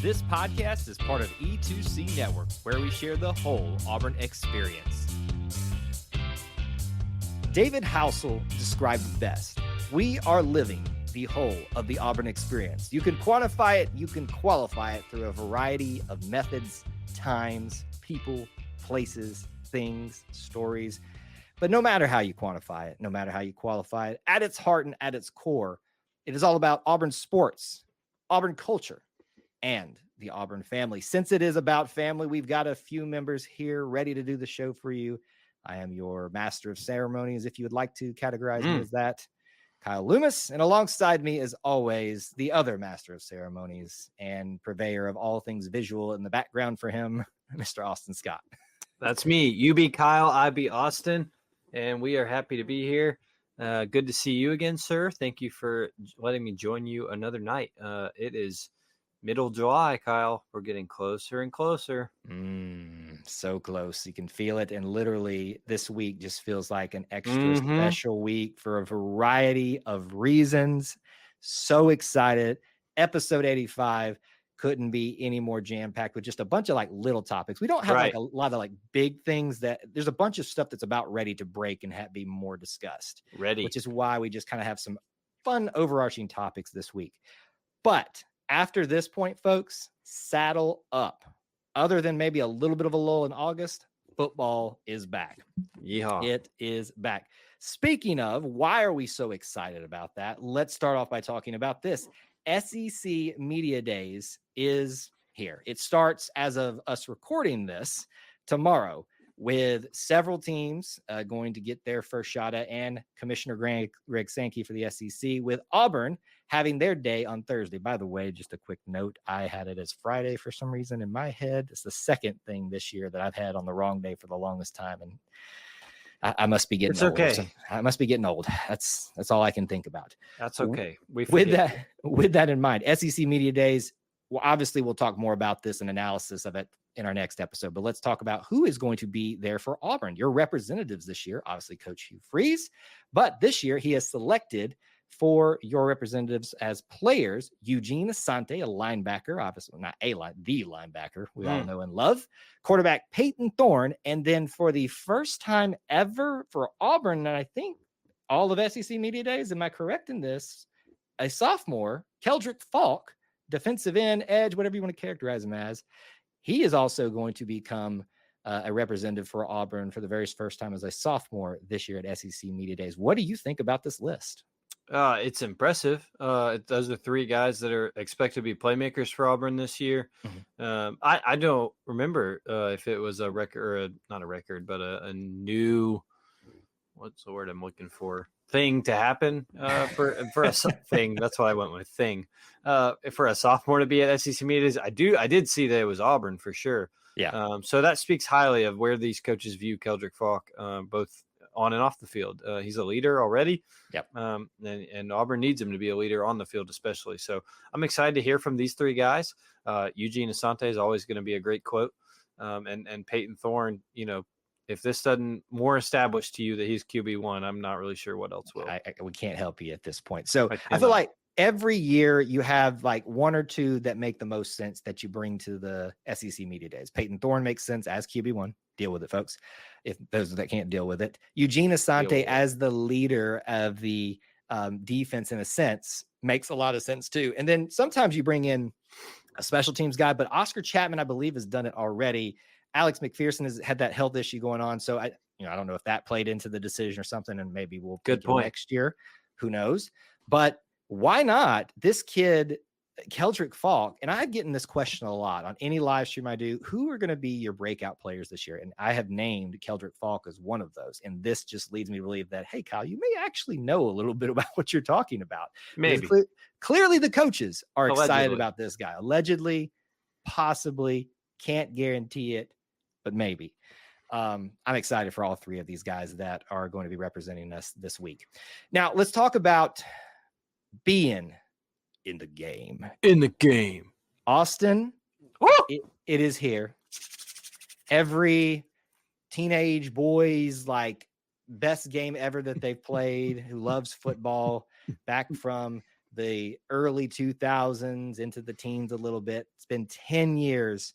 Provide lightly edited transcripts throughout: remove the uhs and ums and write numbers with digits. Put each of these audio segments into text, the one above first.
This podcast is part of E2C Network, where we share the whole Auburn experience. David Housel described it best. We are living the whole of the Auburn experience. You can quantify it, you can qualify it through a variety of methods, times, people, places, things, stories. But no matter how you quantify it, no matter how you qualify it, at its heart and at its core, it is all about Auburn sports, Auburn culture, and the Auburn family. Since it is about family, we've got a few members here ready to do the show for you. I am your master of ceremonies, if you would like to categorize me as that, Kyle Loomis. And alongside me, as always, the other master of ceremonies and purveyor of all things visual in the background for him, Mr. Austin Scott. That's me. You be Kyle, I be Austin, and we are happy to be here. Good to see you again, sir. Thank you for letting me join you another night. It is middle July, Kyle. We're getting closer and closer. So close. You can feel it. And literally this week just feels like an extra special week for a variety of reasons. So excited. Episode 85 couldn't be any more jam-packed with just a bunch of like little topics. We don't have like a lot of like big things that there's a bunch of stuff that's about ready to break and be more discussed. Which is why we just kind of have some fun overarching topics this week. But after this point, folks, saddle up. Other than maybe a little bit of a lull in August, football is back. Yeehaw. It is back. Speaking of, why are we so excited about that? Let's start off by talking about this. SEC Media Days is here. It starts as of us recording this tomorrow, with several teams going to get their first shot at, and Commissioner Greg Sankey for the SEC, with Auburn having their day on Thursday. By the way, just a quick note, I had it as Friday for some reason in my head. It's the second thing this year that I've had on the wrong day for the longest time, and I must be getting old. Okay. So I must be getting old. That's all I can think about. That's okay. With that in mind, SEC Media Days, well, obviously we'll talk more about this and analysis of it in our next episode, but let's talk about who is going to be there for Auburn. Your representatives this year, obviously Coach Hugh Freeze, but this year he has selected for your representatives as players Eugene Asante, a linebacker, obviously not the linebacker we all know and love, quarterback Peyton Thorne, and then for the first time ever for Auburn, and I think all of SEC Media Days, am I correct in this, a sophomore, Keldrick Falk, defensive end, edge, whatever you want to characterize him as. He is also going to become a representative for Auburn for the very first time as a sophomore this year at SEC Media Days. What do you think about this list? It's impressive. Those are three guys that are expected to be playmakers for Auburn this year. I don't remember if it was a record, or not a record, but a new, what's the word I'm looking for? Thing to happen for a thing. That's why I went with thing. For a sophomore to be at SEC Media Days, I did see that it was Auburn for sure. Yeah. So that speaks highly of where these coaches view Keldrick Falk, both on and off the field. He's a leader already. Yep. And Auburn needs him to be a leader on the field, especially. So I'm excited to hear from these three guys. Eugene Asante is always going to be a great quote. And Peyton Thorne, if this doesn't more establish to you that he's QB1, I'm not really sure what else will. We can't help you at this point. So I feel like every year you have like one or two that make the most sense that you bring to the SEC Media Days. Peyton Thorne makes sense as QB1. Deal with it, folks. If those that can't deal with it, Eugene Asante as the leader of the defense, in a sense, makes a lot of sense too. And then sometimes you bring in a special teams guy, but Oscar Chapman, I believe, has done it already. Alex McPherson has had that health issue going on. So I don't know if that played into the decision or something, and maybe we'll good point next year. Who knows? But why not this kid, Keldrick Falk? And I'm getting this question a lot on any live stream I do. Who are going to be your breakout players this year? And I have named Keldrick Falk as one of those. And this just leads me to believe that, hey, Kyle, you may actually know a little bit about what you're talking about. Maybe. Clearly the coaches are excited about this guy. Allegedly, possibly, can't guarantee it, but maybe. I'm excited for all three of these guys that are going to be representing us this week. Now, let's talk about being in the game. Austin, it is here. Every teenage boy's like best game ever that they've played, who loves football, back from the early 2000s into the teens a little bit. It's been 10 years.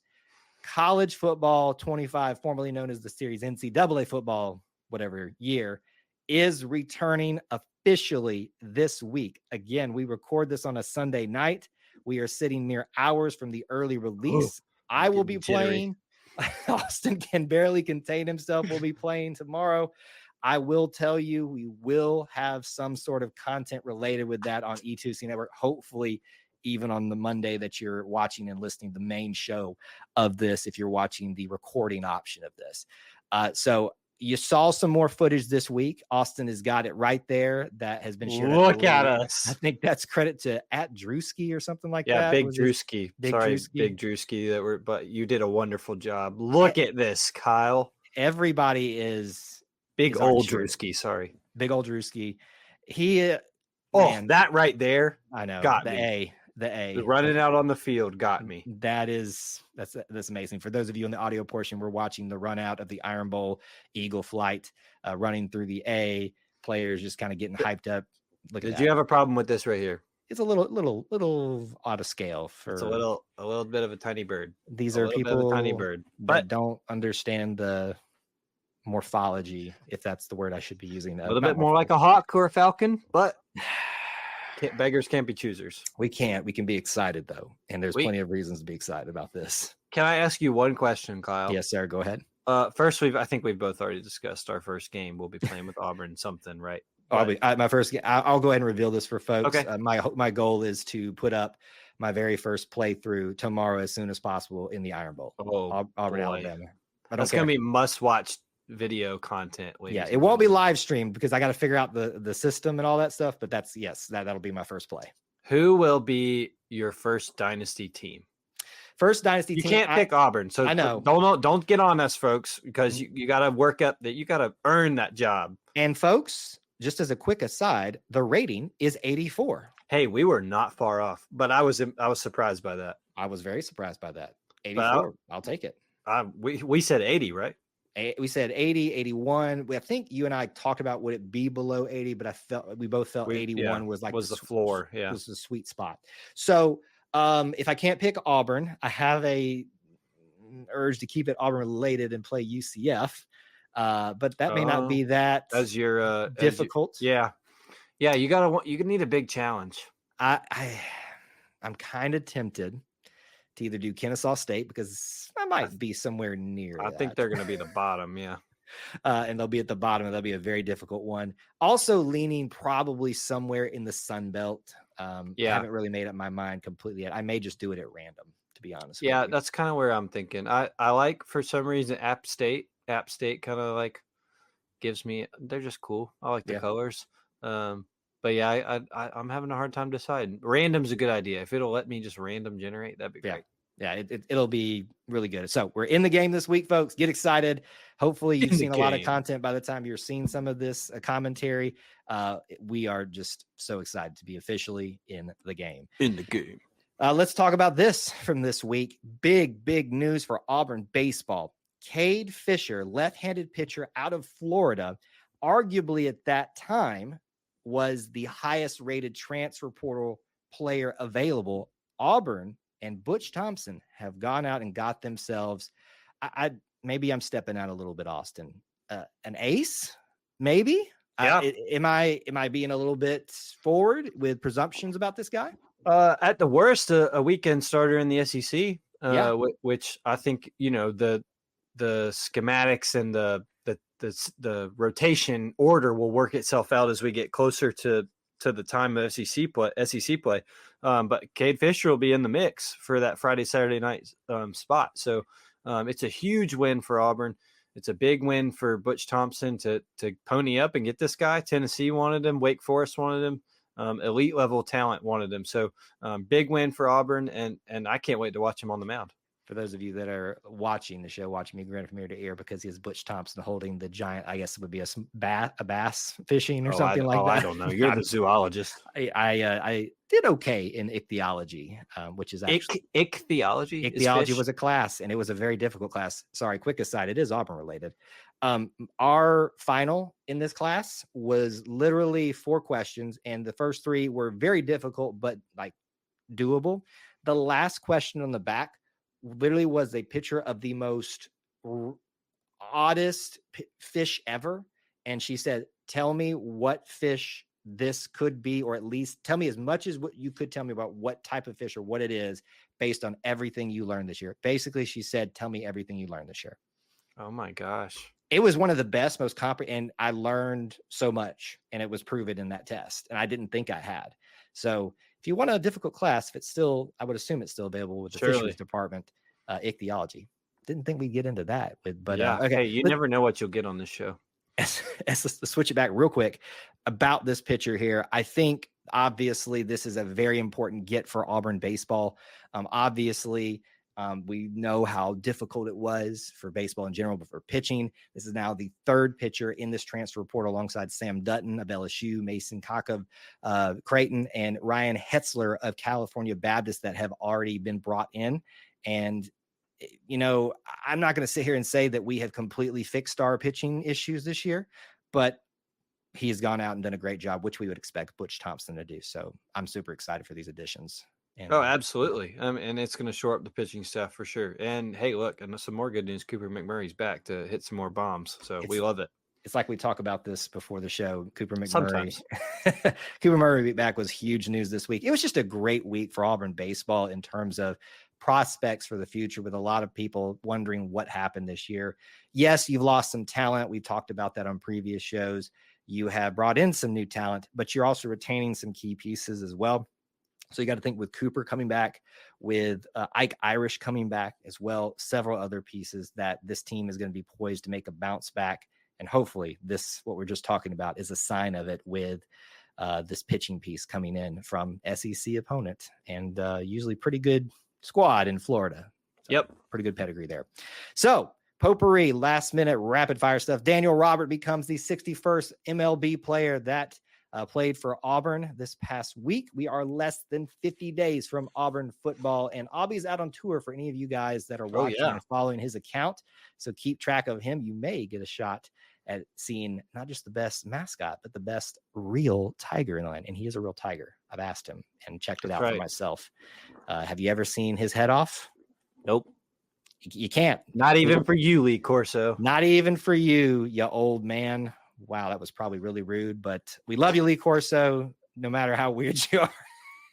College football 25, formerly known as the series NCAA football, whatever year, is returning officially this week. Again, we record this on a Sunday night. We are sitting mere hours from the early release. I will be playing. Austin can barely contain himself. We'll be playing tomorrow. I will tell you, we will have some sort of content related with that on E2C Network, hopefully even on the Monday that you're watching and listening, the main show of this, if you're watching the recording option of this. So you saw some more footage this week. Austin has got it right there. That has been shared. Look at us. I think that's credit to @Drewski or something like that. Yeah, Big Drewski. Sorry, Drewski. Big Drewski. But you did a wonderful job. Look at this, Kyle. Everybody is Big old Drewski. Sorry, Big old Drewski. He. Man, that right there. I know. Got the me. The running out on the field got me. That's amazing. For those of you in the audio portion, we're watching the run out of the Iron Bowl Eagle flight, running through the A. Players just kind of getting hyped up. Did you have a problem with this right here? It's a little out of scale for it's a little bit of a tiny bird. These are people tiny bird, but don't understand the morphology, if that's the word I should be using. A little bit more like a hawk or a falcon, but beggars can't be choosers. We can't. We can be excited though, and there's plenty of reasons to be excited about this. Can I ask you one question, Kyle? Yes, sir. Go ahead. First, I think we've both already discussed our first game. We'll be playing with Auburn something, right? My first game. I'll go ahead and reveal this for folks. Okay. My goal is to put up my very first playthrough tomorrow as soon as possible in the Iron Bowl. Auburn, Alabama. That's going to be must-watch video content. Yeah, it won't be live streamed because I got to figure out the system and all that stuff. But that'll be my first play. Who will be your first dynasty team? First dynasty team. You can't pick Auburn, so I know. Don't get on us, folks, because you got to work up that. You got to earn that job. And folks, just as a quick aside, the rating is 84. Hey, we were not far off, but I was surprised by that. I was very surprised by that. 84. I'll take it. We said 80, right? We said 80, 81. I think you and I talked about would it be below 80, but we both felt 81 was the floor. Yeah, was the sweet spot. So if I can't pick Auburn, I have a urge to keep it Auburn related and play UCF. But that may not be that as your difficult. Yeah. You need a big challenge. I'm kind of tempted to either do Kennesaw State because I might be somewhere near. I think they're going to be the bottom. Yeah. And they'll be at the bottom, and that'll be a very difficult one. Also leaning probably somewhere in the Sun Belt. I haven't really made up my mind completely yet. I may just do it at random, to be honest. Yeah, that's kind of where I'm thinking. I like, for some reason, App State kind of like gives me, they're just cool. I like the colors. But yeah, I'm having a hard time deciding. Random's a good idea. If it'll let me just random generate, that'd be great. Yeah, it'll be really good. So we're in the game this week, folks. Get excited. Hopefully you've seen a lot of content by the time you're seeing some of this commentary. We are just so excited to be officially in the game. Let's talk about this from this week. Big news for Auburn baseball. Cade Fisher, left-handed pitcher out of Florida, arguably at that time was the highest rated transfer portal player available. Auburn and Butch Thompson have gone out and got themselves, maybe I'm stepping out a little bit, Austin, an ace, maybe. Yeah. Am I being a little bit forward with presumptions about this guy? At the worst, a weekend starter in the SEC, which I think, the schematics and the rotation order will work itself out as we get closer to the time of SEC play. But Cade Fisher will be in the mix for that Friday, Saturday night spot. So it's a huge win for Auburn. It's a big win for Butch Thompson to pony up and get this guy. Tennessee wanted him. Wake Forest wanted him. Elite level talent wanted him. So big win for Auburn, and I can't wait to watch him on the mound. For those of you that are watching the show, watching me grin from ear to ear, because he has Butch Thompson holding the giant, I guess it would be a bass fishing or something like that. I don't know. You're the zoologist. I did okay in ichthyology, which is actually ichthyology. Ichthyology was a class, and it was a very difficult class. Sorry, quick aside, it is Auburn related. Our final in this class was literally 4 questions, and the first 3 were very difficult, but like doable. The last question on the back literally was a picture of the most oddest fish ever. And she said, tell me what fish this could be, or at least tell me as much as what you could tell me about what type of fish or what it is based on everything you learned this year. Basically, she said, tell me everything you learned this year. Oh my gosh. It was one of the best, most and I learned so much, and it was proven in that test. And I didn't think I had. So if you want a difficult class, if it's still, I would assume it's still available with the fisheries department, ichthyology. Didn't think we'd get into that, but yeah. Okay. Hey, you never know what you'll get on this show. Let's switch it back real quick about this pitcher here. I think obviously this is a very important get for Auburn baseball. Obviously, we know how difficult it was for baseball in general, but for pitching, this is now the 3rd pitcher in this transfer portal alongside Sam Dutton of LSU, Mason Cock of Creighton, and Ryan Hetzler of California Baptist that have already been brought in. And, you know, I'm not going to sit here and say that we have completely fixed our pitching issues this year, but he's gone out and done a great job, which we would expect Butch Thompson to do. So I'm super excited for these additions. And, absolutely. And it's going to shore up the pitching staff for sure. And hey, look, and some more good news. Cooper McMurray's back to hit some more bombs. So we love it. It's like we talk about this before the show. Cooper McMurray. Cooper Murray back was huge news this week. It was just a great week for Auburn baseball in terms of prospects for the future, with a lot of people wondering what happened this year. Yes, you've lost some talent. We've talked about that on previous shows. You have brought in some new talent, but you're also retaining some key pieces as well. So you got to think with Cooper coming back, with Ike Irish coming back as well, several other pieces, that this team is going to be poised to make a bounce back. And hopefully this, what we're just talking about, is a sign of it with this pitching piece coming in from SEC opponent, and usually pretty good squad in Florida. So pretty good pedigree there. So potpourri, last minute rapid fire stuff. Daniel Robert becomes the 61st MLB player that played for Auburn this past week. We are less than 50 days from Auburn football, and Aubie's out on tour for any of you guys that are watching and following his account. So keep track of him. You may get a shot at seeing not just the best mascot, but the best real tiger in the land. And he is a real tiger. I've asked him and checked it out for myself. Have you ever seen his head off? Nope. You can't. Not even for you, Lee Corso. Not even for you, you old man. Wow, that was probably really rude, but we love you, Lee Corso, no matter how weird you are.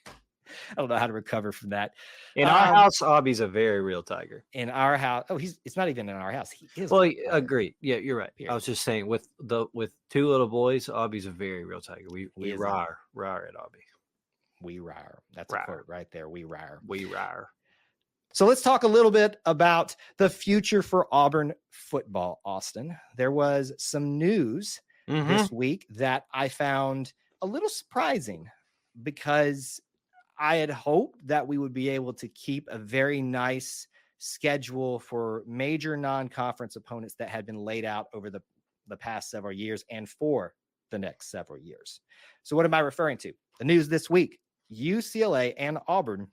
I don't know how to recover from that. In our house, Aubie's a very real tiger. In our house, it's not even in our house. He is. Well, agree. Yeah, you're right. Period. I was just saying, with 2 little boys, Aubie's a very real tiger. We rawr at Aubie. We rawr. That's a quote right there. We rawr. We rawr. So let's talk a little bit about the future for Auburn football, Austin. There was some news this week that I found a little surprising, because I had hoped that we would be able to keep a very nice schedule for major non-conference opponents that had been laid out over the past several years and for the next several years. So what am I referring to? The news this week: UCLA and Auburn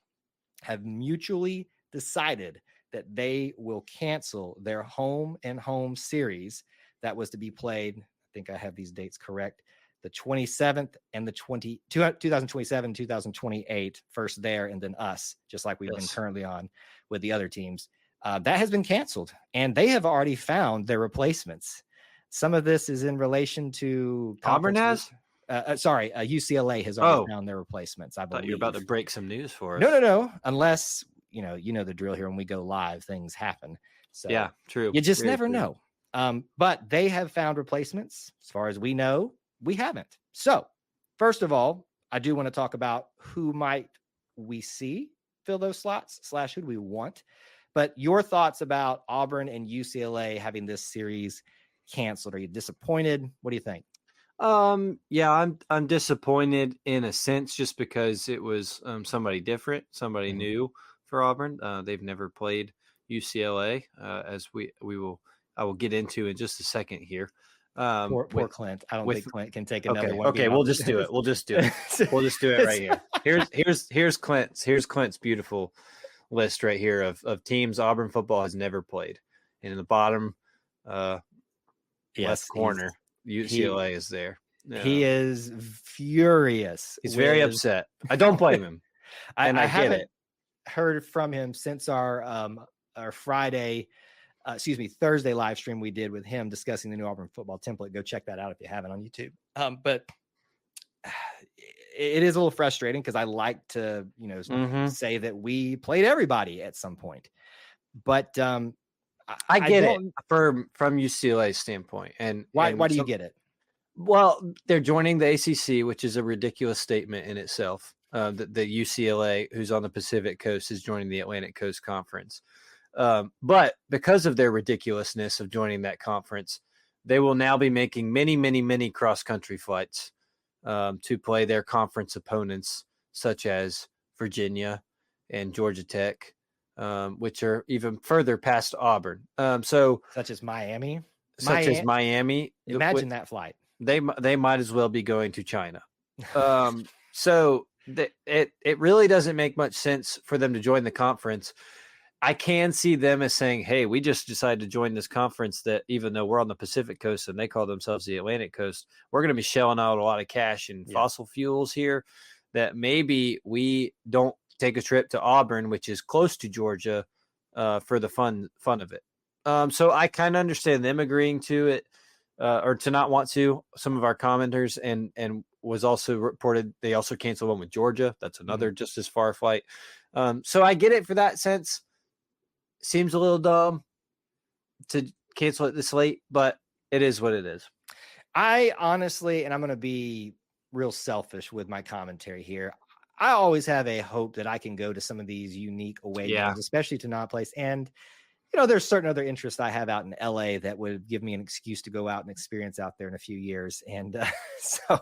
have mutually decided that they will cancel their home and home series that was to be played. I think I have these dates correct. The 27th and the 2027, 2028, first there, and then us, just like we've been currently on with the other teams. That has been canceled, and they have already found their replacements. Some of this is in relation to Auburn has? UCLA has already found their replacements. I believe. You're about to break some news for us. No. Unless, you know the drill here. When we go live, things happen. So yeah, true. You just never know. But they have found replacements. As far as we know, we haven't. So first of all, I do want to talk about who might we see fill those slots / who do we want. But your thoughts about Auburn and UCLA having this series canceled. Are you disappointed? What do you think? Yeah, I'm disappointed in a sense, just because it was somebody different, somebody new for Auburn. They've never played UCLA, as I will get into in just a second here. Poor Clint. I don't think Clint can take another one. Okay, we'll just do it. We'll just do it. We'll just do it right here. Here's Clint's beautiful list right here of teams Auburn football has never played. And in the bottom left corner, UCLA is there. He is furious. He's very upset. I don't blame him. I haven't heard from him since our Thursday live stream we did with him discussing the new Auburn football template. Go check that out if you haven't on YouTube. But it is a little frustrating because I like to, say that we played everybody at some point. But I get it from UCLA's standpoint. And why do you get it? Well, they're joining the ACC, which is a ridiculous statement in itself. The UCLA, who's on the Pacific Coast, is joining the Atlantic Coast Conference. But because of their ridiculousness of joining that conference, they will now be making many, many, many cross-country flights to play their conference opponents, such as Virginia and Georgia Tech, which are even further past Auburn. Such as Miami. Imagine that flight. They might as well be going to China. So it really doesn't make much sense for them to join the conference. I can see them as saying, hey, we just decided to join this conference that even though we're on the Pacific Coast and they call themselves the Atlantic Coast, we're going to be shelling out a lot of cash and fossil fuels here, that maybe we don't take a trip to Auburn, which is close to Georgia, for the fun of it. So I kind of understand them agreeing to it, or to not want to. Some of our commenters and was also reported they also canceled one with Georgia. That's another just as far flight. So I get it for that sense. Seems a little dumb to cancel it this late, but it is what it is. I honestly, and I'm going to be real selfish with my commentary here, I always have a hope that I can go to some of these unique away games, especially to non-place. And, there's certain other interests I have out in LA that would give me an excuse to go out and experience out there in a few years. And so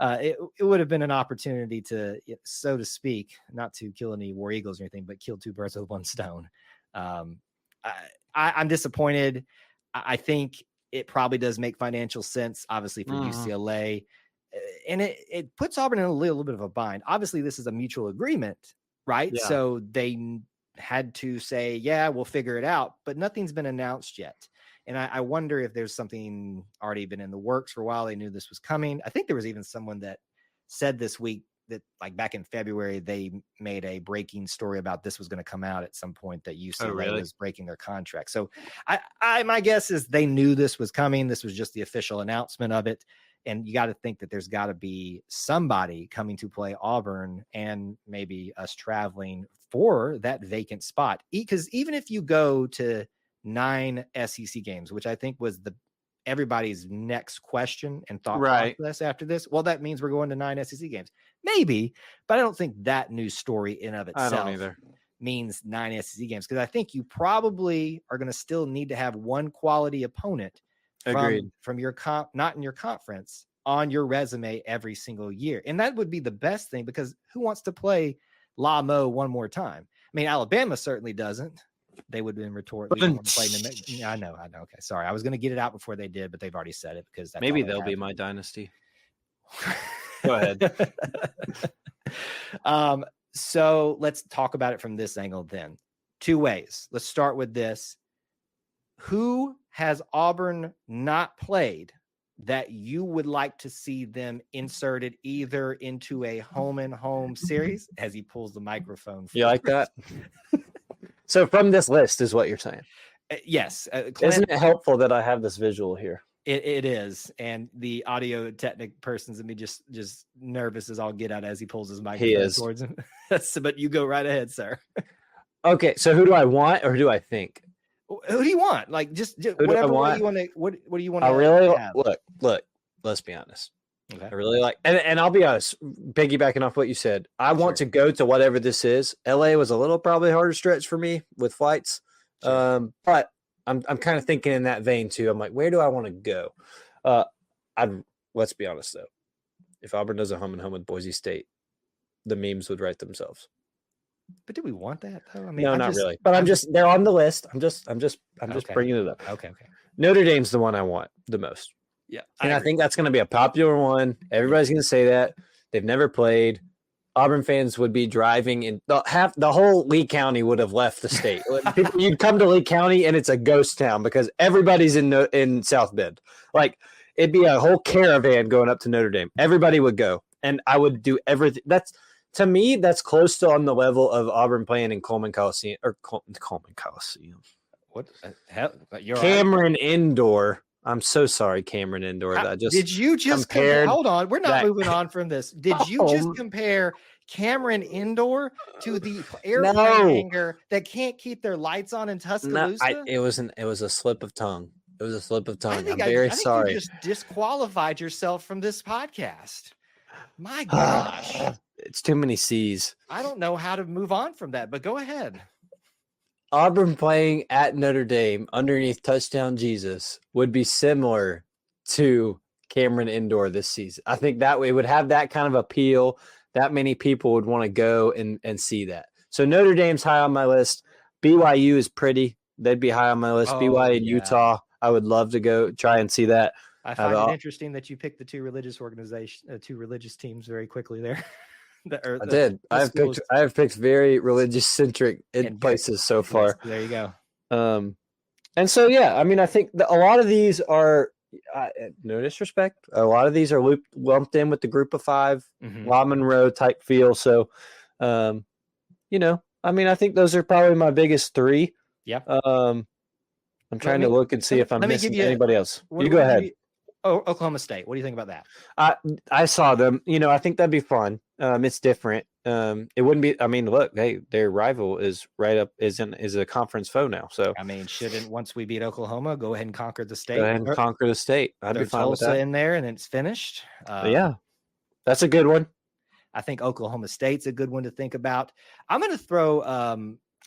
it would have been an opportunity to, so to speak, not to kill any War Eagles or anything, but kill two birds with one stone. I'm disappointed. I think it probably does make financial sense, obviously, for UCLA. And it puts Auburn in a little bit of a bind. Obviously, this is a mutual agreement, right? Yeah. So they had to say, yeah, we'll figure it out, but nothing's been announced yet. And I wonder if there's something already been in the works for a while. They knew this was coming. I think there was even someone that said this week that, like, back in February, they made a breaking story about this was going to come out at some point, that UCLA was breaking their contract. So my guess is they knew this was coming. This was just the official announcement of it. And you got to think that there's got to be somebody coming to play Auburn, and maybe us traveling for that vacant spot. Because even if you go to 9 SEC games, which I think was everybody's next question and thought process after this, well, that means we're going to 9 SEC games. Maybe, but I don't think that news story in of itself means 9 SEC games, because I think you probably are going to still need to have one quality opponent from your not in your conference on your resume every single year. And that would be the best thing, because who wants to play La Mo one more time? I mean, Alabama certainly doesn't. They would have been rhetorical. I know. Okay, sorry. I was going to get it out before they did, but they've already said it, because that's maybe they'll be my dynasty. Go ahead. So let's talk about it from this angle then. 2 ways. Let's start with this. Who has Auburn not played that you would like to see them inserted either into a home and home series, as he pulls the microphone? You like that? So from this list is what you're saying? Yes. Clint, isn't it helpful that I have this visual here? It is. And the audio technic person's and me just nervous as all get out as he pulls his microphone towards him. But you go right ahead, sir. Okay. So who do I want, or who do I think? Who do you want? Like, just whatever way you want to. What do you want? I really look. Let's be honest. Okay. I really like, and I'll be honest. Piggybacking off what you said, I want to go to whatever this is. LA was a little probably harder stretch for me with flights, but I'm kind of thinking in that vein too. I'm like, where do I want to go? Let's be honest though. If Auburn does a home and home with Boise State, the memes would write themselves. But do we want that though? I mean, No, I'm not just, really. But they're on the list. I'm just okay. bringing it up. Okay. Notre Dame's the one I want the most. Yeah. And I think that's going to be a popular one. Everybody's going to say that. They've never played. Auburn fans would be driving in the whole Lee County would have left the state. You'd come to Lee County and it's a ghost town because everybody's in South Bend. Like it'd be a whole caravan going up to Notre Dame. Everybody would go, and I would do everything. To me, that's close to on the level of Auburn playing in Coleman Coliseum or Coleman Coliseum. What the hell? Cameron Indoor. I'm so sorry, Cameron Indoor. Did you just compare? Hold on, we're not moving on from this. Did you just compare Cameron Indoor to the airplane hangar that can't keep their lights on in Tuscaloosa? No, it was a slip of tongue. It was a slip of tongue. I'm very sorry. You just disqualified yourself from this podcast. My gosh. It's too many C's. I don't know how to move on from that, but go ahead. Auburn playing at Notre Dame underneath Touchdown Jesus would be similar to Cameron Indoor this season. I think that way would have that kind of appeal. That many people would want to go and see that. So Notre Dame's high on my list. BYU is pretty. They'd be high on my list. BYU and Utah. I would love to go try and see that. I find it interesting that you picked the two religious teams very quickly there. I did. I have picked very religious centric places so far. There you go. And so yeah, I mean, I think a lot of these are no disrespect. A lot of these are lumped in with the group of five, La Monroe type feel. So, I mean, I think those are probably my biggest three. Yeah. I'm trying to look and see if I'm missing anybody else. You go ahead. Oklahoma State. What do you think about that? I saw them. I think that'd be fun. It's different. It wouldn't be. I mean, look, their rival is right up. Is a conference foe now. So I mean, once we beat Oklahoma, go ahead and conquer the state. Go ahead and conquer the state. I'd be fine with that. in there, and then it's finished. Yeah, that's a good one. I think Oklahoma State's a good one to think about. I'm going to throw.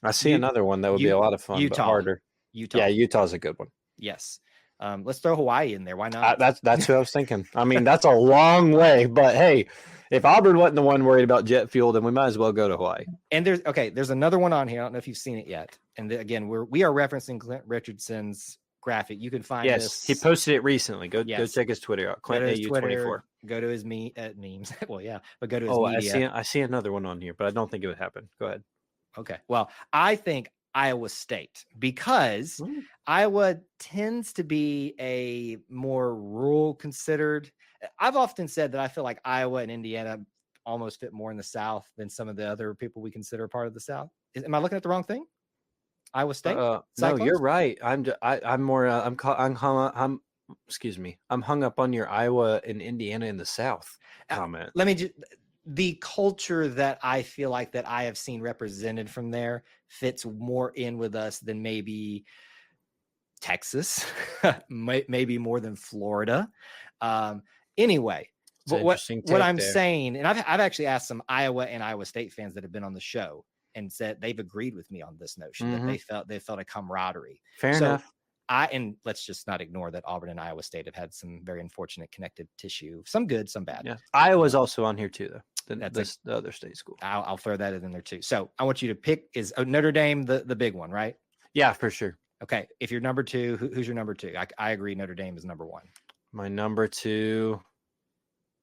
I see another one that would be a lot of fun, Utah. But harder. Utah. Yeah, Utah's a good one. Yes. Let's throw Hawaii in there. Why not? That's who I was thinking. I mean, that's a long way, but hey, if Auburn wasn't the one worried about jet fuel, then we might as well go to Hawaii. And there's another one on here. I don't know if you've seen it yet. And again, we are referencing Clint Richardson's graphic. You can find this. He posted it recently. Go check his Twitter out. Clint AU24. Go to his memes. Well, yeah, but go to his media. I see another one on here, but I don't think it would happen. Go ahead. Okay. Well, I think Iowa State, because Iowa tends to be a more rural considered. I've often said that I feel like Iowa and Indiana almost fit more in the South than some of the other people we consider part of the South. Am I looking at the wrong thing? Iowa State? No, you're right. I'm more. Excuse me. I'm hung up on your Iowa and Indiana in the South comment. Let me just. The culture that I feel like that I have seen represented from there fits more in with us than maybe Texas, maybe more than Florida. Anyway, but what I'm saying, and I've actually asked some Iowa and Iowa State fans that have been on the show and said they've agreed with me on this notion that they felt a camaraderie. Fair enough. And let's just not ignore that Auburn and Iowa State have had some very unfortunate connective tissue, some good, some bad. Yeah. Iowa's also on here too, though. The other state school. I'll throw that in there too. So I want you to pick Notre Dame the big one, right? Yeah, for sure. Okay. If you're number two, who's your number two? I agree. Notre Dame is number one. My number two,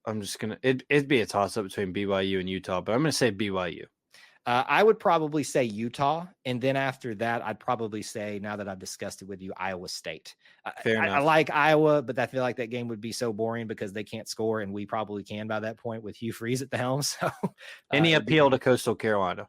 I'm just gonna it'd be a toss up between BYU and Utah, but I'm gonna say BYU. I would probably say Utah, and then after that, I'd probably say, now that I've discussed it with you, Iowa State. I like Iowa, but I feel like that game would be so boring because they can't score, and we probably can by that point with Hugh Freeze at the helm. So, any appeal to Coastal Carolina?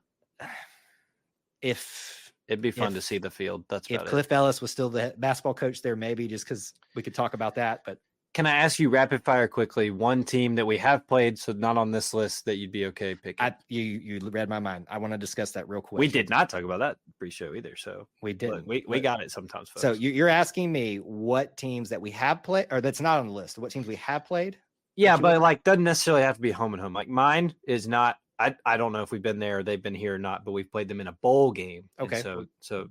It'd be fun to see the field. That's if Cliff Ellis was still the basketball coach there, maybe just because we could talk about that, but. Can I ask you rapid fire quickly one team that we have played, so not on this list, that you'd be okay picking? You read my mind. I want to discuss that real quick. We did not talk about that pre-show either, so we didn't. We got it sometimes, folks. So you're asking me what teams that we have played, or that's not on the list. What teams we have played? Yeah, but doesn't necessarily have to be home and home. Like mine is not. I don't know if we've been there or they've been here or not, but we've played them in a bowl game. Okay. So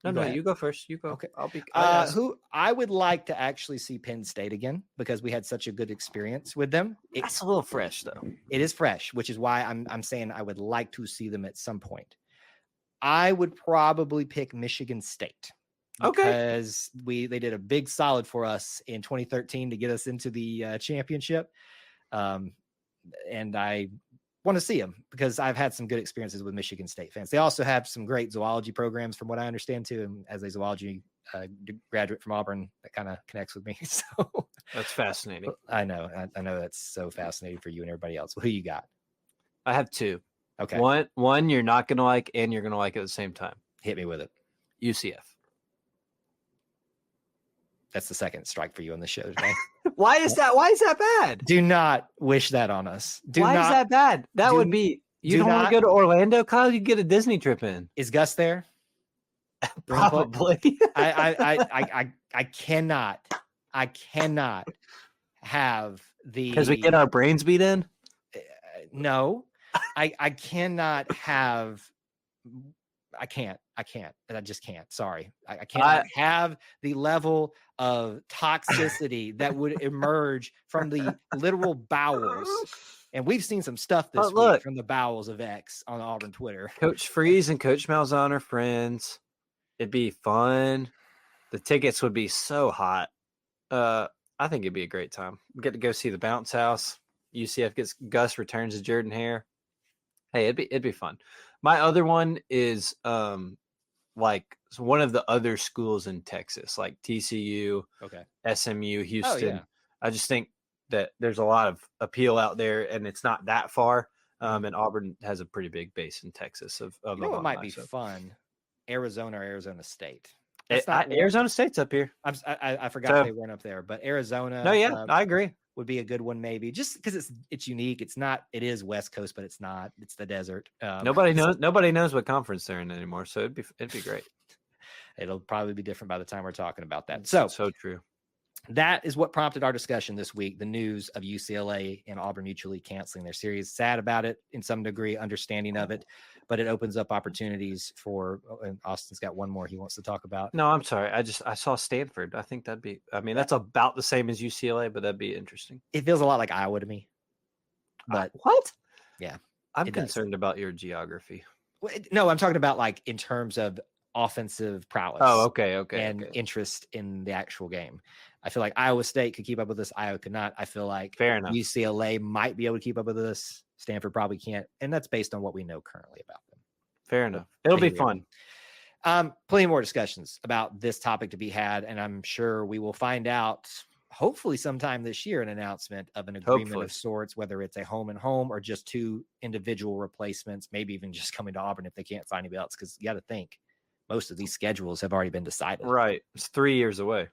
No, you go first. You go. Okay. I'll be. Who I would like to actually see Penn State again because we had such a good experience with them. That's a little fresh though. It is fresh, which is why I'm saying I would like to see them at some point. I would probably pick Michigan State because they did a big solid for us in 2013 to get us into the championship. And I want to see them because I've had some good experiences with Michigan State fans. They also have some great zoology programs from what I understand too. And as a zoology graduate from Auburn, that kind of connects with me. So that's fascinating. I know that's so fascinating for you and everybody else. Well, who you got? I have two. Okay. One you're not going to like and you're going to like at the same time. Hit me with it. UCF. That's the second strike for you on the show today. Why is that bad? Do not wish that on us. Why is that bad? That would be, you don't want to go to Orlando, Kyle? You get a Disney trip in. Is Gus there? Probably. I cannot have the, because we get our brains beat in. No, I cannot have. I can't. I just can't. Sorry. I cannot have the level of toxicity that would emerge from the literal bowels. And we've seen some stuff this week from the bowels of X on Auburn Twitter. Coach Freeze and Coach Malzahn are friends. It'd be fun. The tickets would be so hot. I think it'd be a great time. Get to go see the bounce house. UCF gets Gus returns to Jordan Hare. Hey, it'd be fun. My other one is like one of the other schools in Texas, like TCU, SMU, Houston. Oh, yeah. I just think that there's a lot of appeal out there, and it's not that far. And Auburn has a pretty big base in Texas. Of you know what might be fun? Arizona or Arizona State. Arizona State's up here. I forgot they weren't up there, but Arizona. No, yeah, I agree. Would be a good one, maybe just because it's unique. It is West Coast, but it's not. It's the desert. Nobody knows what conference they're in anymore, so it'd be great. It'll probably be different by the time we're talking about that. So true. That is what prompted our discussion this week. The news of UCLA and Auburn mutually canceling their series. Sad about it in some degree, understanding of it, but it opens up opportunities for. And Austin's got one more he wants to talk about. No, I'm sorry. I saw Stanford. I think that's about the same as UCLA, but that'd be interesting. It feels a lot like Iowa to me. But what? Yeah, I'm concerned about your geography. No, I'm talking about like in terms of offensive prowess. Oh, okay. And interest in the actual game. I feel like Iowa State could keep up with this. Iowa could not. I feel like fair enough. UCLA might be able to keep up with this. Stanford probably can't. And that's based on what we know currently about them. Fair enough. It'll be fun. Plenty more discussions about this topic to be had. And I'm sure we will find out hopefully sometime this year, an announcement of an agreement of sorts, whether it's a home and home or just two individual replacements, maybe even just coming to Auburn if they can't find anybody else. Because you got to think most of these schedules have already been decided. Right. It's 3 years away.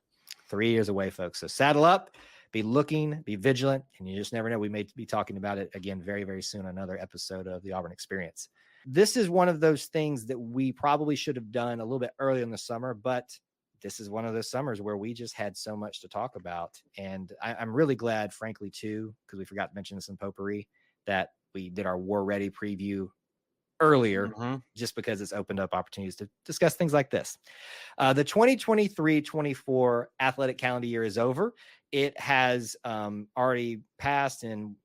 3 years away, folks. So saddle up, be looking, be vigilant, and you just never know. We may be talking about it again very, very soon. Another episode of the Auburn Experience. This is one of those things that we probably should have done a little bit earlier in the summer, but this is one of those summers where we just had so much to talk about. And I'm really glad, frankly, too, because we forgot to mention this in potpourri, that we did our War Ready preview earlier, just because it's opened up opportunities to discuss things like this. The 2023-24 athletic calendar year is over. It has already passed, and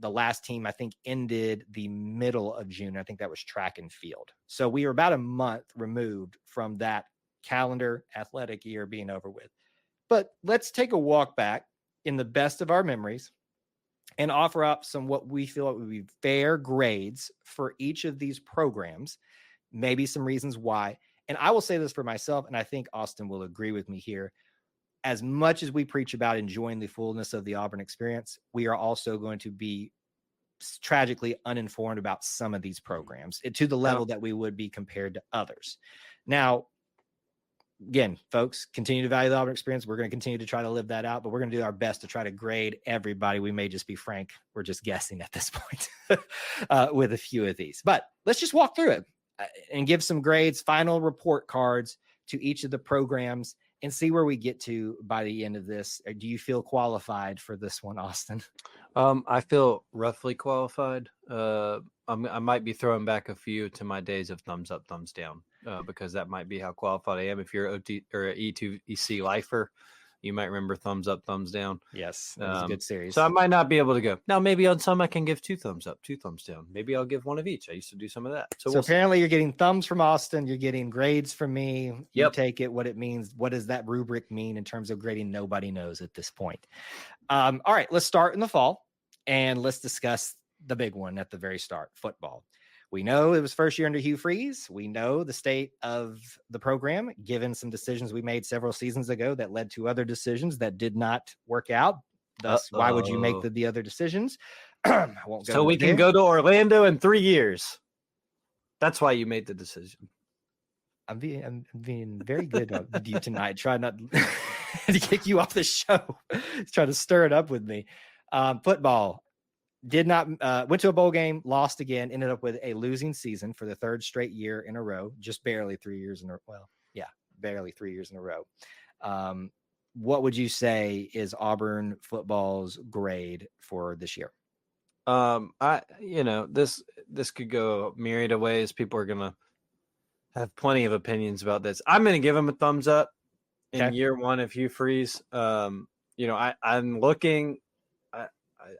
the last team, I think, ended the middle of June. I think that was track and field. So we were about a month removed from that calendar athletic year being over with. But let's take a walk back in the best of our memories and offer up some what we feel would be fair grades for each of these programs, maybe some reasons why. And I will say this for myself, and I think Austin will agree with me here. As much as we preach about enjoying the fullness of the Auburn experience, we are also going to be tragically uninformed about some of these programs to the level that we would be compared to others. Now, again, folks, continue to value the Auburn experience. We're going to continue to try to live that out, but we're going to do our best to try to grade everybody. We may just be frank. We're just guessing at this point with a few of these, but let's just walk through it and give some grades, final report cards to each of the programs and see where we get to by the end of this. Or do you feel qualified for this one, Austin? I feel roughly qualified. I might be throwing back a few to my days of thumbs up, thumbs down, because that might be how qualified I am. If you're OT or an E2EC lifer, you might remember thumbs up, thumbs down. Yes, that was a good series. So I might not be able to go. Now, maybe on some I can give 2 thumbs up, 2 thumbs down. Maybe I'll give one of each. I used to do some of that. So apparently you're getting thumbs from Austin. You're getting grades from me. You Yep. take it, what it means. What does that rubric mean in terms of grading? Nobody knows at this point. All right, let's start in the fall and let's discuss the big one at the very start, football. We know it was first year under Hugh Freeze. We know the state of the program, given some decisions we made several seasons ago that led to other decisions that did not work out. Thus, why would you make the other decisions? I won't go so we can go to Orlando in 3 years. That's why you made the decision. I'm being very good with you tonight. Try not to kick you off the show. Try to stir it up with me. Football did not went to a bowl game, lost again, ended up with a losing season for the 3rd straight year in a row, just barely 3 years in a well, yeah, barely 3 years in a row. What would you say is Auburn football's grade for this year? This could go a myriad of ways. People are gonna have plenty of opinions about this. I'm gonna give them a thumbs up in year 1 of Hugh Freeze. I'm looking.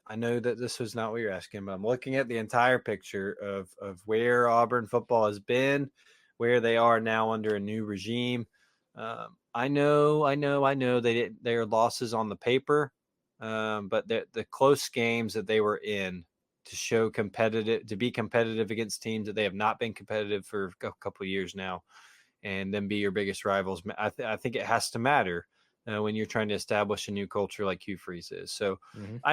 I know that this was not what you're asking, but I'm looking at the entire picture of where Auburn football has been, where they are now under a new regime. I know their losses on the paper, but the close games that they were in to be competitive against teams that they have not been competitive for a couple of years now, and then be your biggest rivals. I think it has to matter. When you're trying to establish a new culture like Hugh Freeze is. So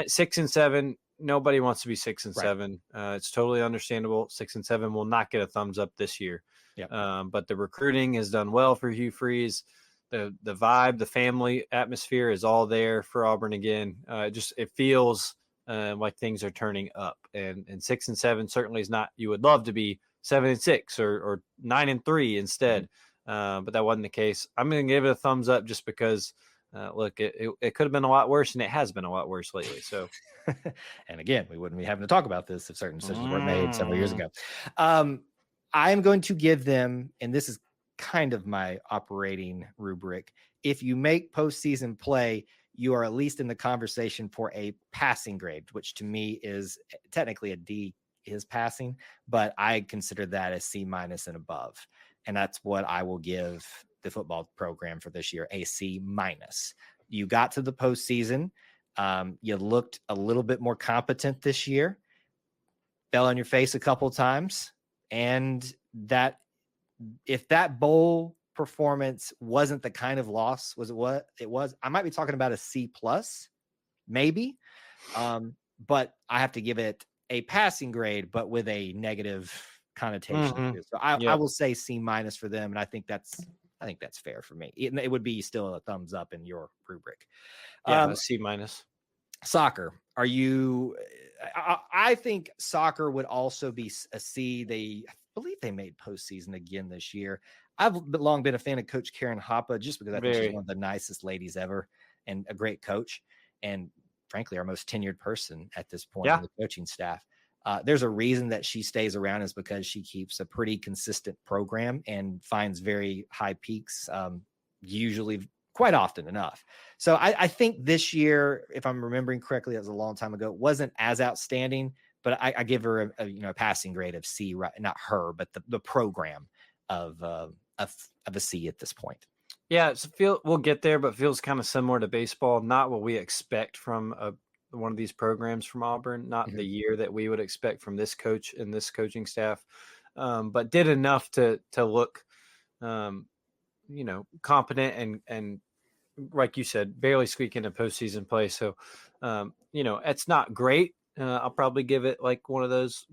6 and 7, nobody wants to be 6 and 7. It's totally understandable. 6 and 7 will not get a thumbs up this year. Yep. But the recruiting has done well for Hugh Freeze. The vibe, the family atmosphere is all there for Auburn again. It feels like things are turning up. And 6 and 7 certainly is not. You would love to be 7 and 6 or 9 and 3 instead. But that wasn't the case. I'm going to give it a thumbs up just because, look, it could have been a lot worse, and it has been a lot worse lately. So, and again, we wouldn't be having to talk about this if certain decisions were made several years ago. I'm going to give them, and this is kind of my operating rubric. If you make postseason play, you are at least in the conversation for a passing grade, which to me is technically a D is passing, but I consider that a C- and above. And that's what I will give the football program for this year, a C-. You got to the postseason. You looked a little bit more competent this year, fell on your face a couple times. And that if that bowl performance wasn't the kind of loss, was it what it was? I might be talking about a C+, maybe. But I have to give it a passing grade, but with a negative connotation. So I will say C- for them, and I think that's fair for me. It would be still a thumbs up in your rubric. A C-. Soccer, are you? I think soccer would also be a C. I believe they made postseason again this year. I've long been a fan of Coach Karen Hoppe just because I think she's one of the nicest ladies ever and a great coach, and frankly, our most tenured person at this point in the coaching staff. There's a reason that she stays around is because she keeps a pretty consistent program and finds very high peaks, usually quite often enough. So I think this year, if I'm remembering correctly, that was a long time ago, wasn't as outstanding, but I give her a passing grade of C, right? Not her, but the program of a C at this point. Yeah, we'll get there, but feels kind of similar to baseball. Not what we expect from one of these programs from Auburn, not the year that we would expect from this coach and this coaching staff, but did enough to look, competent and like you said, barely squeak into postseason play. So, it's not great. I'll probably give it like one of those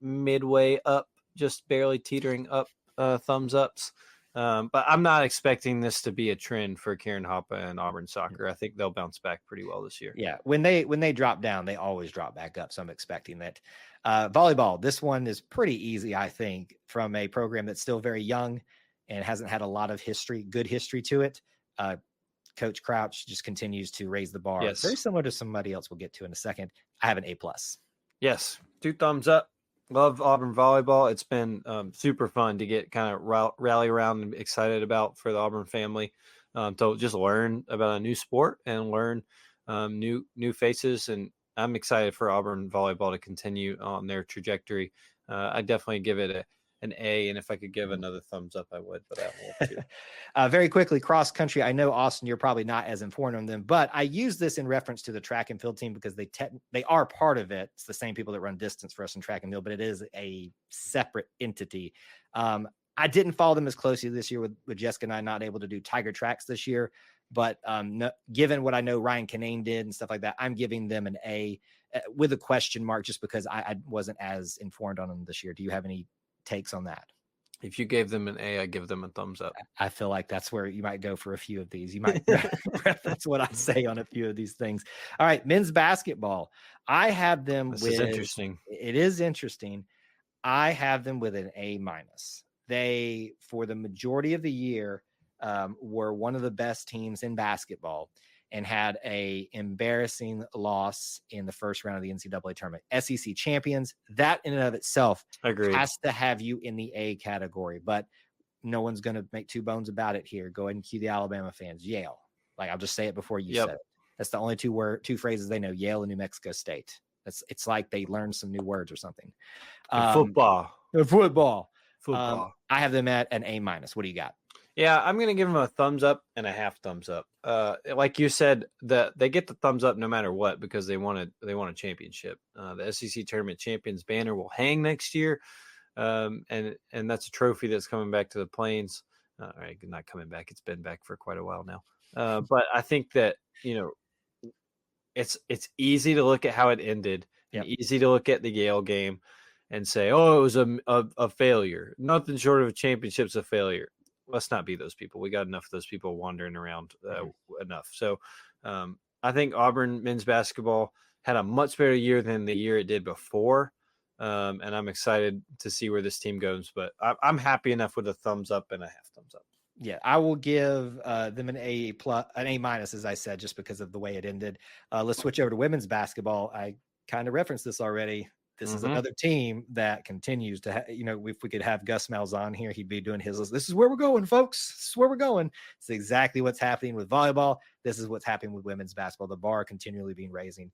midway up, just barely teetering up thumbs ups. But I'm not expecting this to be a trend for Karen Hoppe and Auburn soccer. I think they'll bounce back pretty well this year. Yeah, when they drop down, they always drop back up. So I'm expecting that. Volleyball, this one is pretty easy, I think, from a program that's still very young and hasn't had a lot of good history to it. Coach Crouch just continues to raise the bar. Yes. Very similar to somebody else we'll get to in a second. I have an A+. Yes. 2 thumbs up. Love Auburn volleyball. It's been super fun to get kind of rally around and excited about for the Auburn family, to just learn about a new sport and learn new faces. And I'm excited for Auburn volleyball to continue on their trajectory. I definitely give it an A, and if I could give another thumbs up, I would, but I won't too. Very quickly, cross country. I know, Austin, you're probably not as informed on them, but I use this in reference to the track and field team because they are part of it. It's the same people that run distance for us in track and field, but it is a separate entity. I didn't follow them as closely this year with Jessica and I not able to do Tiger Tracks this year, but given what I know Ryan Kinane did and stuff like that, I'm giving them an A with a question mark just because I wasn't as informed on them this year. Do you have any takes on that? If you gave them an A, I give them a thumbs up. I feel like that's where you might go for a few of these. You might that's what I say on a few of these things. All right, men's basketball. I have them This with is interesting. It is interesting. I have them with an A-. They, for the majority of the year, were one of the best teams in basketball and had a embarrassing loss in the first round of the NCAA tournament. SEC champions, that in and of itself has to have you in the A category, but no one's going to make two bones about it here. Go ahead and cue the Alabama fans. Yale. Like, I'll just say it before you said it. That's the only two phrases they know, Yale and New Mexico State. It's like they learned some new words or something. Football. I have them at an A-. What do you got? Yeah, I'm going to give them a thumbs up and a half thumbs up. Like you said, they get the thumbs up no matter what because they want a championship. The SEC tournament champions banner will hang next year, and that's a trophy that's coming back to the Plains. All right, not coming back; it's been back for quite a while now. But I think that it's easy to look at how it ended, and easy to look at the Yale game and say, "Oh, it was a failure." Nothing short of a championship's a failure. Let's not be those people. We got enough of those people wandering around enough. So I think Auburn men's basketball had a much better year than the year it did before. And I'm excited to see where this team goes. But I'm happy enough with a thumbs up and a half thumbs up. Yeah, I will give them an A+, an A-, as I said, just because of the way it ended. Let's switch over to women's basketball. I kind of referenced this already. This is another team that continues to, if we could have Gus Malzahn here, he'd be doing his list. This is where we're going, folks. This is where we're going. It's exactly what's happening with volleyball. This is what's happening with women's basketball. The bar continually being raising.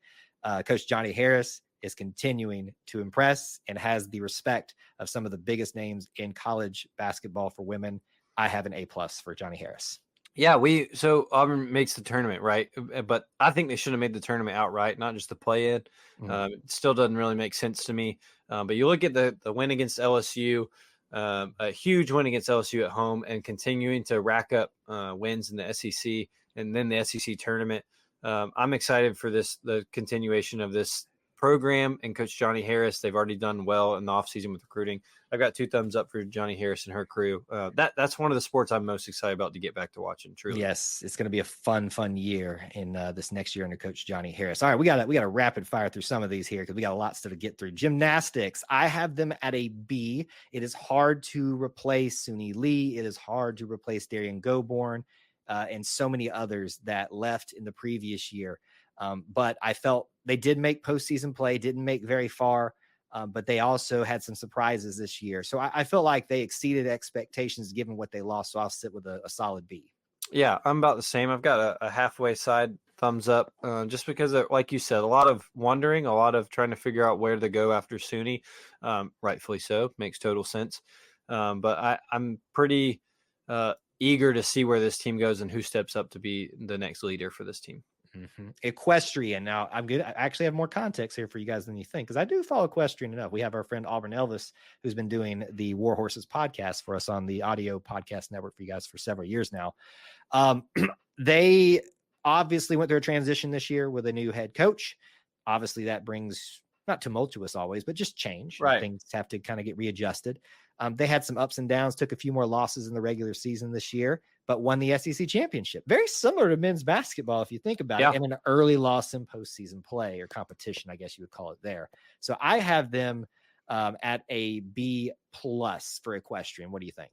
Coach Johnny Harris is continuing to impress and has the respect of some of the biggest names in college basketball for women. I have an A+ for Johnny Harris. Yeah, so Auburn makes the tournament, right? But I think they should have made the tournament outright, not just the play-in. It still doesn't really make sense to me. But you look at the win against LSU, a huge win against LSU at home, and continuing to rack up wins in the SEC and then the SEC tournament. I'm excited for the continuation of this program and Coach Johnny Harris. They've already done well in the offseason with recruiting. I've got 2 thumbs up for Johnny Harris and her crew. That's one of the sports I'm most excited about to get back to watching. Truly, yes, it's going to be a fun year in this next year under Coach Johnny Harris. All right, we got to rapid fire through some of these here because we got a lot still to get through. Gymnastics, I have them at a B. It is hard to replace Suni Lee. It is hard to replace Darian Goborn and so many others that left in the previous year. But I felt they did make postseason play, didn't make very far, but they also had some surprises this year. So I felt like they exceeded expectations given what they lost. So I'll sit with a solid B. Yeah, I'm about the same. I've got a halfway side thumbs up just because, like you said, a lot of wondering, a lot of trying to figure out where to go after SUNY. Rightfully so. Makes total sense. But I'm pretty eager to see where this team goes and who steps up to be the next leader for this team. Equestrian. Now I actually have more context here for you guys than you think, because I do follow equestrian enough. We have our friend Auburn Elvis, who's been doing the War Horses podcast for us on the audio podcast network for you guys for several years now. They obviously went through a transition this year with a new head coach. Obviously that brings not tumultuous always, but just change. Right. Things have to kind of get readjusted. They had some ups and downs, took a few more losses in the regular season this year, but won the SEC championship. Very similar to men's basketball, if you think about it, and an early loss in postseason play or competition, I guess you would call it there. So I have them at a B+ for equestrian. What do you think?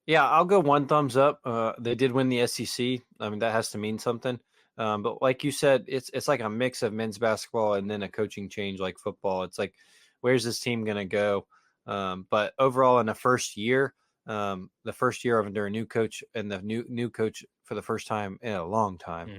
Yeah, I'll go one thumbs up. They did win the SEC. I mean, that has to mean something. But like you said, it's like a mix of men's basketball and then a coaching change like football. It's like, where's this team going to go? But overall, in the first year under a new coach and the new coach for the first time in a long time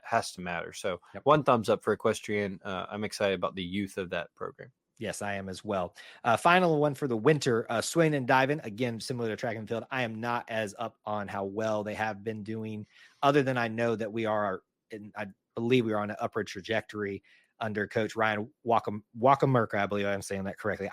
has to matter. So Yep. one thumbs up for Equestrian. I'm excited about the youth of that program. Yes, I am as well. Final one for the winter, swing and diving. Again, similar to track and field. I am not as up on how well they have been doing, other than I know that we are, and I believe we are on an upward trajectory under Coach Ryan Wakamerka. I believe I'm saying that correctly.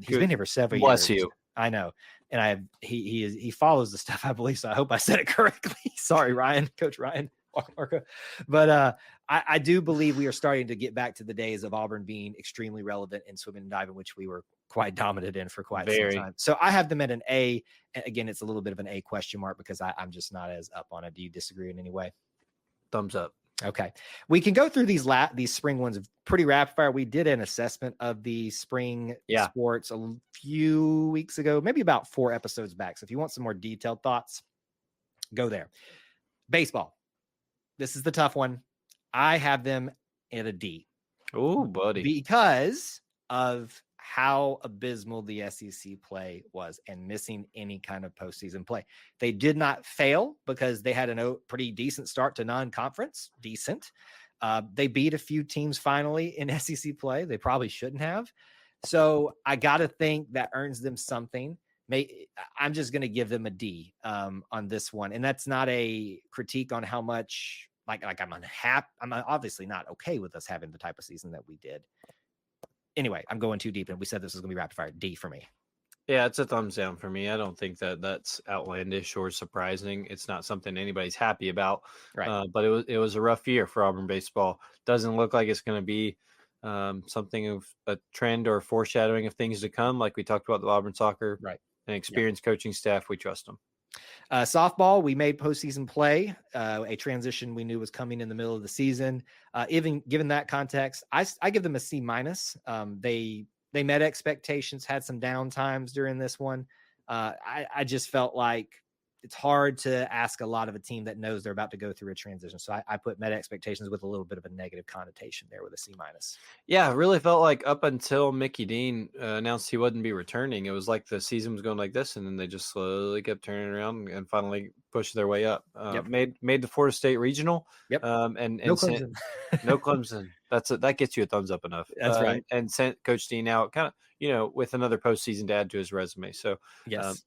He's been here for several Bless years. you. I know. And he follows the stuff, I believe. So I hope I said it correctly. Sorry, Ryan, Coach Ryan Wakamerka. But I do believe we are starting to get back to the days of Auburn being extremely relevant in swimming and diving, which we were quite dominant in for quite some time. So I have them at an A. Again, it's a little bit of an A question mark because I'm just not as up on it. Do you disagree in any way? Thumbs up. Okay. We can go through these spring ones pretty rapid fire. We did an assessment of the spring sports a few weeks ago, maybe about 4 episodes back. So if you want some more detailed thoughts, go there. Baseball. This is the tough one. I have them at a D. Oh, buddy. Because of how abysmal the SEC play was and missing any kind of postseason play. They did not fail because they had a pretty decent start to non-conference. Decent. They beat a few teams finally in SEC play. They probably shouldn't have. So I got to think that earns them something. I'm just going to give them a D on this one. And that's not a critique on how much like I'm unhappy. I'm obviously not okay with us having the type of season that we did. Anyway, I'm going too deep, and we said this was going to be rapid fire. D for me. Yeah, it's a thumbs down for me. I don't think that's outlandish or surprising. It's not something anybody's happy about. Right. But it was a rough year for Auburn baseball. Doesn't look like it's going to be something of a trend or foreshadowing of things to come, like we talked about the Auburn soccer. Right. And experienced coaching staff. We trust them. Softball, we made postseason play, a transition we knew was coming in the middle of the season. Even given that context, I give them a C-. They met expectations, had some down times during this one. I just felt like it's hard to ask a lot of a team that knows they're about to go through a transition. So I put met expectations with a little bit of a negative connotation there with a C-. Yeah, it really felt like up until Mickey Dean announced he wouldn't be returning, it was like the season was going like this, and then they just slowly kept turning around and finally pushed their way up. Made the Florida State Regional. Yep. And no Clemson. No Clemson. That gets you a thumbs up enough. That's right. And sent Coach Dean out kind of, with another postseason to add to his resume. So yes.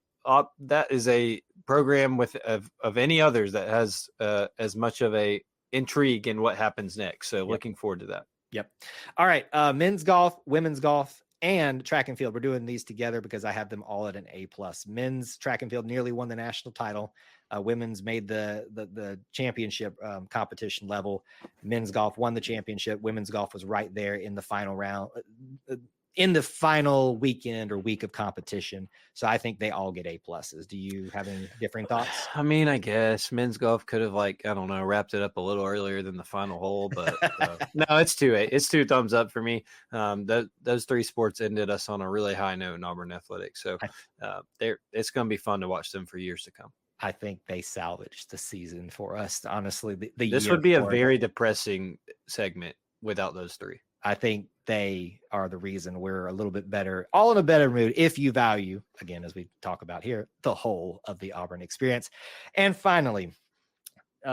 That is a program of any others that has as much of a intrigue in what happens next. So looking forward to that. Yep. All right. Men's golf, women's golf, and track and field. We're doing these together because I have them all at an A+. Men's track and field nearly won the national title. Women's made the championship competition level. Men's golf won the championship. Women's golf was right there in the final round. In the final weekend or week of competition. So I think they all get A+. Do you have any differing thoughts? I mean, I guess men's golf could have wrapped it up a little earlier than the final hole, but no, it's 2 thumbs up for me. Those 3 sports ended us on a really high note in Auburn athletics. So it's going to be fun to watch them for years to come. I think they salvaged the season for us. Honestly, this would be a very depressing segment without those 3. I think they are the reason we're a little bit better, all in a better mood if you value, again, as we talk about here, the whole of the Auburn experience. And finally,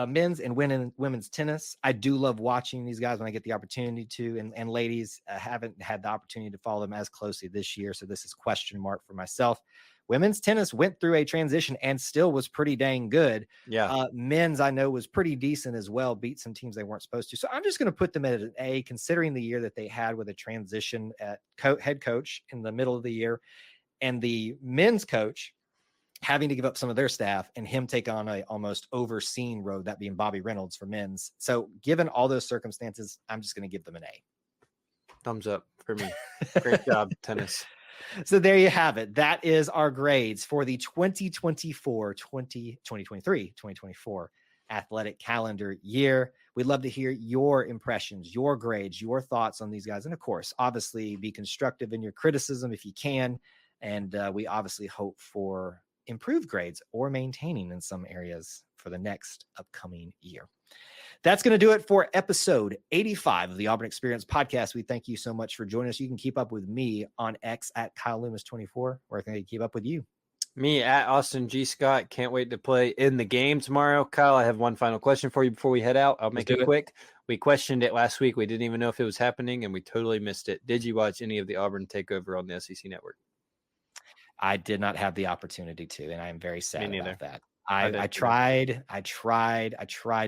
men's and women's tennis. I do love watching these guys when I get the opportunity to, and ladies, haven't had the opportunity to follow them as closely this year. So this is question mark for myself. Women's tennis went through a transition and still was pretty dang good. Yeah. Men's, I know, was pretty decent as well, beat some teams they weren't supposed to. So I'm just going to put them at an A, considering the year that they had with a transition at head coach in the middle of the year, and the men's coach having to give up some of their staff and him take on a almost overseen road, that being Bobby Reynolds for men's. So given all those circumstances, I'm just going to give them an A. Thumbs up for me. Great job, tennis. So there you have it. That is our grades for the 2023-2024 athletic calendar year. We'd love to hear your impressions, your grades, your thoughts on these guys. And of course, obviously be constructive in your criticism if you can. And we obviously hope for improved grades or maintaining in some areas for the next upcoming year. That's going to do it for episode 85 of the Auburn Experience podcast. We thank you so much for joining us. You can keep up with me on X at Kyle Loomis 24, or I can keep up with you. Me at Austin G. Scott. Can't wait to play in the game tomorrow. Kyle, I have one final question for you before we head out. I'll make it quick. We questioned it last week. We didn't even know if it was happening, and we totally missed it. Did you watch any of the Auburn takeover on the SEC Network? I did not have the opportunity to, and I am very sad about that. I tried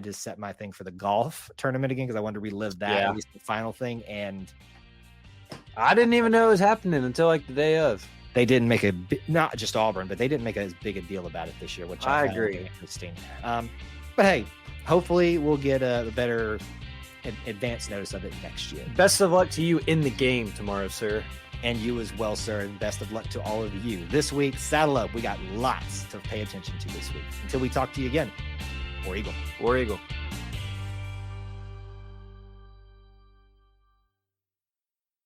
to set my thing for the golf tournament again because I wanted to relive that, at least the final thing, and I didn't even know it was happening until like the day of. They didn't make not just Auburn, but they didn't make as big a deal about it this year, which I agree. Interesting. But hey, hopefully we'll get a better advance notice of it next year. Best of luck to you in the game tomorrow, sir. And you as well, sir. And best of luck to all of you. This week, saddle up. We got lots to pay attention to this week. Until we talk to you again, War Eagle. War Eagle.